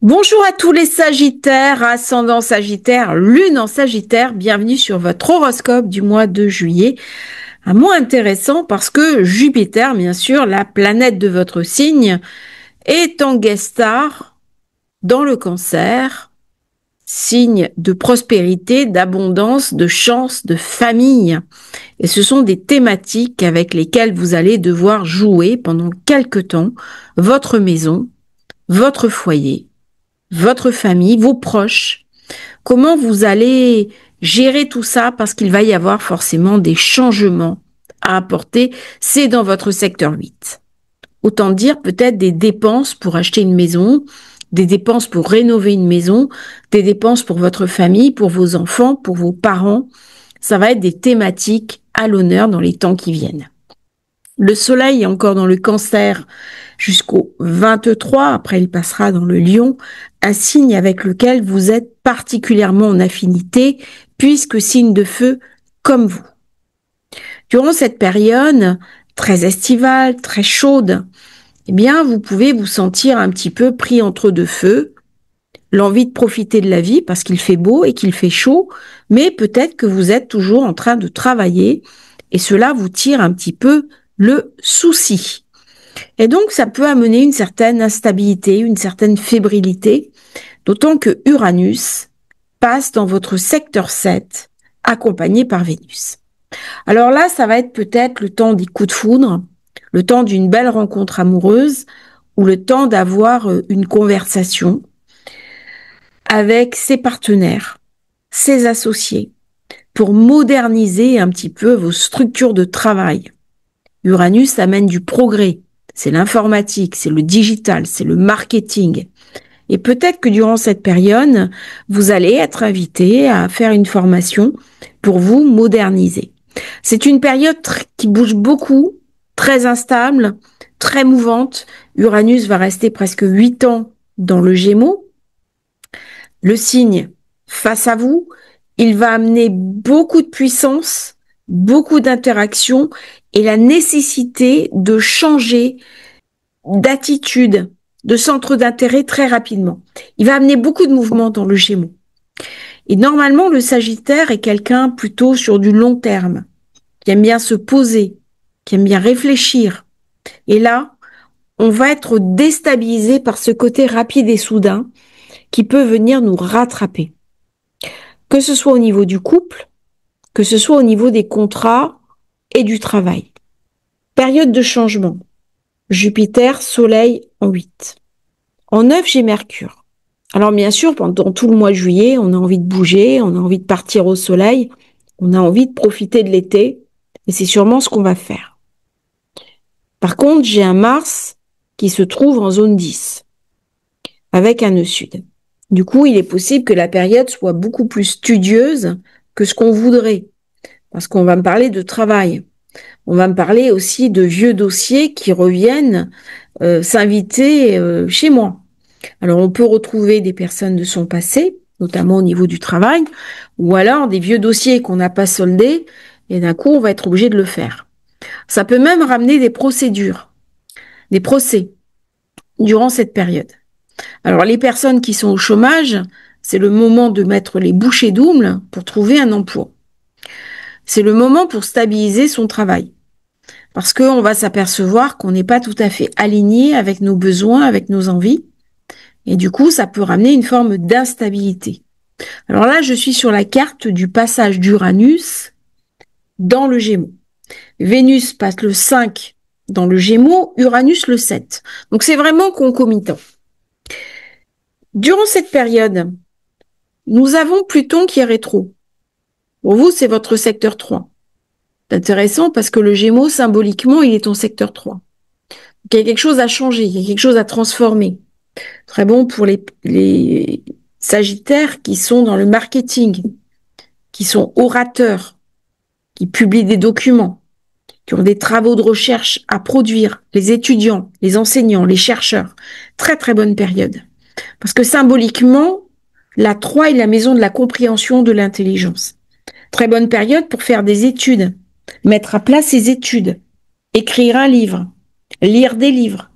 Bonjour à tous les Sagittaires, ascendant Sagittaire, lune en Sagittaire, bienvenue sur votre horoscope du mois de juillet. Un mois intéressant parce que Jupiter, bien sûr, la planète de votre signe, est en guest star dans le Cancer, signe de prospérité, d'abondance, de chance, de famille. Et ce sont des thématiques avec lesquelles vous allez devoir jouer pendant quelque temps votre maison, votre foyer, votre famille, vos proches. Comment vous allez gérer tout ça parce qu'il va y avoir forcément des changements à apporter. C'est dans votre secteur 8. Autant dire peut-être des dépenses pour acheter une maison, des dépenses pour rénover une maison, des dépenses pour votre famille, pour vos enfants, pour vos parents. Ça va être des thématiques à l'honneur dans les temps qui viennent. Le soleil est encore dans le Cancer jusqu'au 23, après il passera dans le Lion, un signe avec lequel vous êtes particulièrement en affinité, puisque signe de feu comme vous. Durant cette période très estivale, très chaude, eh bien, vous pouvez vous sentir un petit peu pris entre deux feux, l'envie de profiter de la vie parce qu'il fait beau et qu'il fait chaud, mais peut-être que vous êtes toujours en train de travailler et cela vous tire un petit peu le souci. Et donc, ça peut amener une certaine instabilité, une certaine fébrilité, d'autant que Uranus passe dans votre secteur 7, accompagné par Vénus. Alors là, ça va être peut-être le temps des coups de foudre, le temps d'une belle rencontre amoureuse, ou le temps d'avoir une conversation avec ses partenaires, ses associés, pour moderniser un petit peu vos structures de travail. Uranus amène du progrès. C'est l'informatique, c'est le digital, c'est le marketing. Et peut-être que durant cette période, vous allez être invité à faire une formation pour vous moderniser. C'est une période qui bouge beaucoup, très instable, très mouvante. Uranus va rester presque 8 ans dans le Gémeaux. Le signe face à vous, il va amener beaucoup de puissance, beaucoup d'interaction et la nécessité de changer d'attitude, de centre d'intérêt très rapidement. Il va amener beaucoup de mouvements dans le Gémeaux. Et normalement, le Sagittaire est quelqu'un plutôt sur du long terme, qui aime bien se poser, qui aime bien réfléchir. Et là, on va être déstabilisé par ce côté rapide et soudain qui peut venir nous rattraper. Que ce soit au niveau du couple, que ce soit au niveau des contrats et du travail. Période de changement. Jupiter, Soleil en 8. En 9, j'ai Mercure. Alors bien sûr, pendant tout le mois de juillet, on a envie de bouger, on a envie de partir au soleil, on a envie de profiter de l'été, et c'est sûrement ce qu'on va faire. Par contre, j'ai un Mars qui se trouve en zone 10, avec un nœud sud. Du coup, il est possible que la période soit beaucoup plus studieuse que ce qu'on voudrait, parce qu'on va me parler de travail. On va me parler aussi de vieux dossiers qui reviennent s'inviter chez moi. Alors, on peut retrouver des personnes de son passé, notamment au niveau du travail, ou alors des vieux dossiers qu'on n'a pas soldés, et d'un coup, on va être obligé de le faire. Ça peut même ramener des procédures, des procès, durant cette période. Alors, les personnes qui sont au chômage, c'est le moment de mettre les bouchées doubles pour trouver un emploi. C'est le moment pour stabiliser son travail. Parce qu'on va s'apercevoir qu'on n'est pas tout à fait aligné avec nos besoins, avec nos envies. Et du coup, ça peut ramener une forme d'instabilité. Alors là, je suis sur la carte du passage d'Uranus dans le Gémeaux. Vénus passe le 5 dans le Gémeaux, Uranus le 7. Donc c'est vraiment concomitant. Durant cette période, nous avons Pluton qui est rétro. Pour vous, c'est votre secteur 3. C'est intéressant parce que le Gémeaux, symboliquement, il est en secteur 3. Donc, il y a quelque chose à changer, il y a quelque chose à transformer. Très bon pour les Sagittaires qui sont dans le marketing, qui sont orateurs, qui publient des documents, qui ont des travaux de recherche à produire, les étudiants, les enseignants, les chercheurs. Très, très bonne période. Parce que symboliquement, la 3 est la maison de la compréhension de l'intelligence. Très bonne période pour faire des études, mettre à plat ses études, écrire un livre, lire des livres,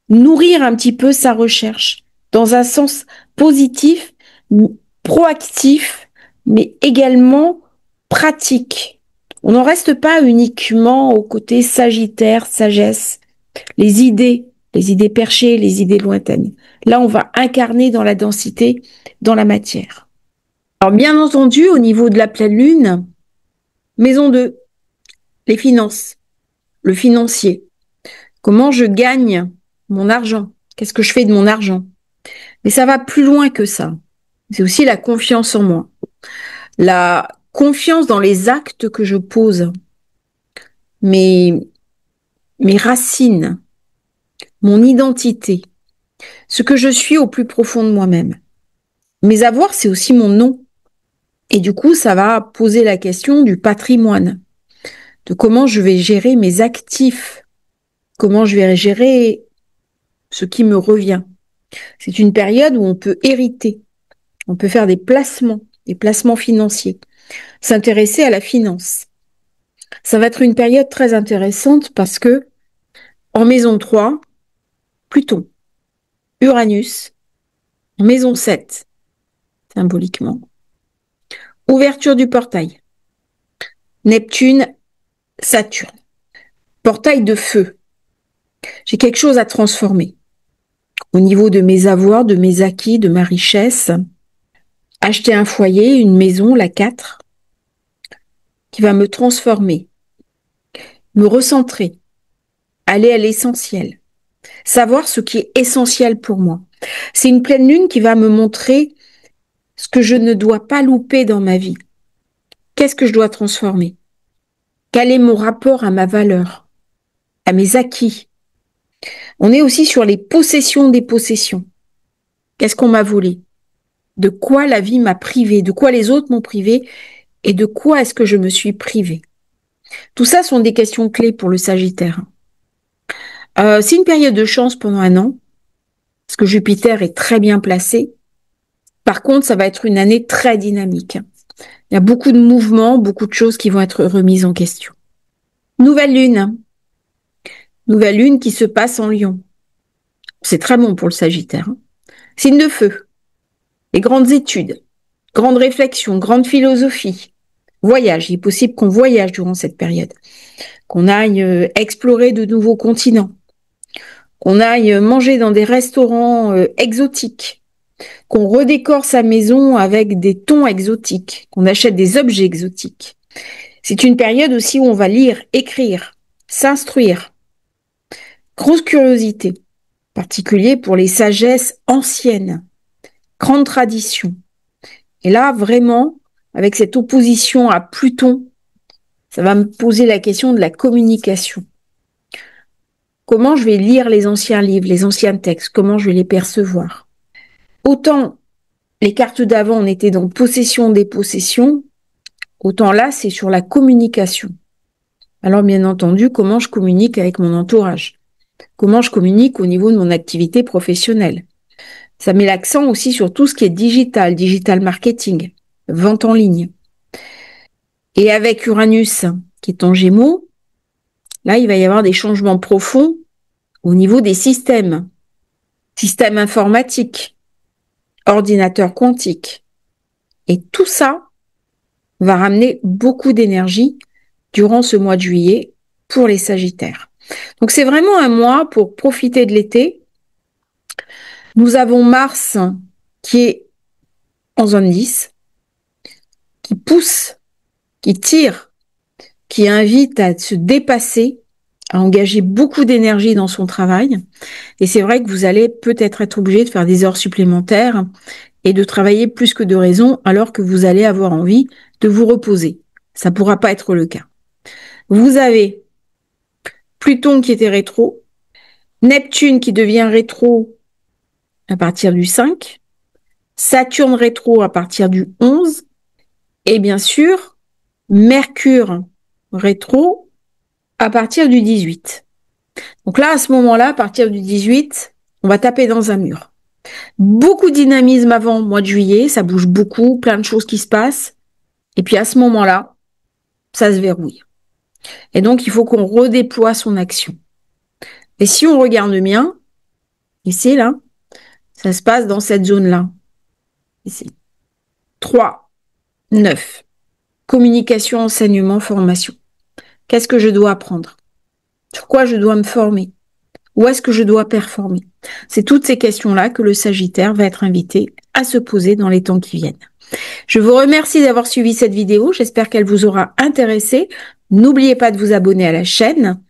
nourrir un petit peu sa recherche, dans un sens positif, proactif, mais également pratique. On n'en reste pas uniquement au côté sagittaire, sagesse, les idées perchées, les idées lointaines. Là, on va incarner dans la densité, dans la matière. Alors, bien entendu, au niveau de la pleine lune, maison 2, les finances, le financier. Comment je gagne mon argent? Qu'est-ce que je fais de mon argent? Mais ça va plus loin que ça. C'est aussi la confiance en moi. La confiance dans les actes que je pose. Mes racines. Mon identité. Ce que je suis au plus profond de moi-même. Mes avoirs, c'est aussi mon nom. Et du coup, ça va poser la question du patrimoine. De comment je vais gérer mes actifs. Comment je vais gérer ce qui me revient. C'est une période où on peut hériter. On peut faire des placements financiers, s'intéresser à la finance. Ça va être une période très intéressante parce que en maison 3, Pluton, Uranus, en maison 7, symboliquement, ouverture du portail, Neptune, Saturne, portail de feu. J'ai quelque chose à transformer au niveau de mes avoirs, de mes acquis, de ma richesse. Acheter un foyer, une maison, la 4, qui va me transformer, me recentrer, aller à l'essentiel, savoir ce qui est essentiel pour moi. C'est une pleine lune qui va me montrer ce que je ne dois pas louper dans ma vie. Qu'est-ce que je dois transformer? Quel est mon rapport à ma valeur, à mes acquis? On est aussi sur les possessions des possessions. Qu'est-ce qu'on m'a volé? De quoi la vie m'a privé? De quoi les autres m'ont privé? Et de quoi est-ce que je me suis privée? Tout ça sont des questions clés pour le Sagittaire. C'est une période de chance pendant un an, parce que Jupiter est très bien placé. Par contre, ça va être une année très dynamique. Il y a beaucoup de mouvements, beaucoup de choses qui vont être remises en question. Nouvelle lune. Nouvelle lune qui se passe en Lion. C'est très bon pour le Sagittaire. Signe de feu. Les grandes études, grandes réflexions, grande philosophie. Voyage. Il est possible qu'on voyage durant cette période. Qu'on aille explorer de nouveaux continents. Qu'on aille manger dans des restaurants exotiques. Qu'on redécore sa maison avec des tons exotiques. Qu'on achète des objets exotiques. C'est une période aussi où on va lire, écrire, s'instruire. Grosse curiosité, particulier pour les sagesses anciennes, grande tradition. Et là, vraiment, avec cette opposition à Pluton, ça va me poser la question de la communication. Comment je vais lire les anciens livres, les anciens textes, comment je vais les percevoir. Autant les cartes d'avant, on était dans possession des possessions, autant là, c'est sur la communication. Alors, bien entendu, comment je communique avec mon entourage? Comment je communique au niveau de mon activité professionnelle? Ça met l'accent aussi sur tout ce qui est digital, digital marketing, vente en ligne. Et avec Uranus, qui est en Gémeaux, là, il va y avoir des changements profonds au niveau des systèmes. Systèmes informatiques, ordinateurs quantiques. Et tout ça va ramener beaucoup d'énergie durant ce mois de juillet pour les Sagittaires. Donc, c'est vraiment un mois pour profiter de l'été. Nous avons Mars qui est en zone 10, qui pousse, qui tire, qui invite à se dépasser, à engager beaucoup d'énergie dans son travail. Et c'est vrai que vous allez peut-être être obligé de faire des heures supplémentaires et de travailler plus que de raison alors que vous allez avoir envie de vous reposer. Ça ne pourra pas être le cas. Vous avez Pluton qui était rétro, Neptune qui devient rétro à partir du 5, Saturne rétro à partir du 11, et bien sûr, Mercure rétro à partir du 18. Donc là, à ce moment-là, à partir du 18, on va taper dans un mur. Beaucoup de dynamisme avant le mois de juillet, ça bouge beaucoup, plein de choses qui se passent. Et puis à ce moment-là, ça se verrouille. Et donc, il faut qu'on redéploie son action. Et si on regarde bien, ici, là, Ça se passe dans cette zone-là. Ici. 3, 9. Communication, enseignement, formation. Qu'est-ce que je dois apprendre? Sur quoi je dois me former? Où est-ce que je dois performer? C'est toutes ces questions-là que le Sagittaire va être invité à se poser dans les temps qui viennent. Je vous remercie d'avoir suivi cette vidéo. J'espère qu'elle vous aura intéressé. N'oubliez pas de vous abonner à la chaîne.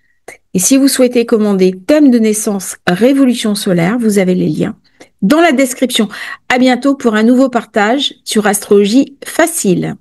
Et si vous souhaitez commander thème de naissance Révolution solaire, vous avez les liens dans la description. À bientôt pour un nouveau partage sur Astrologie Facile.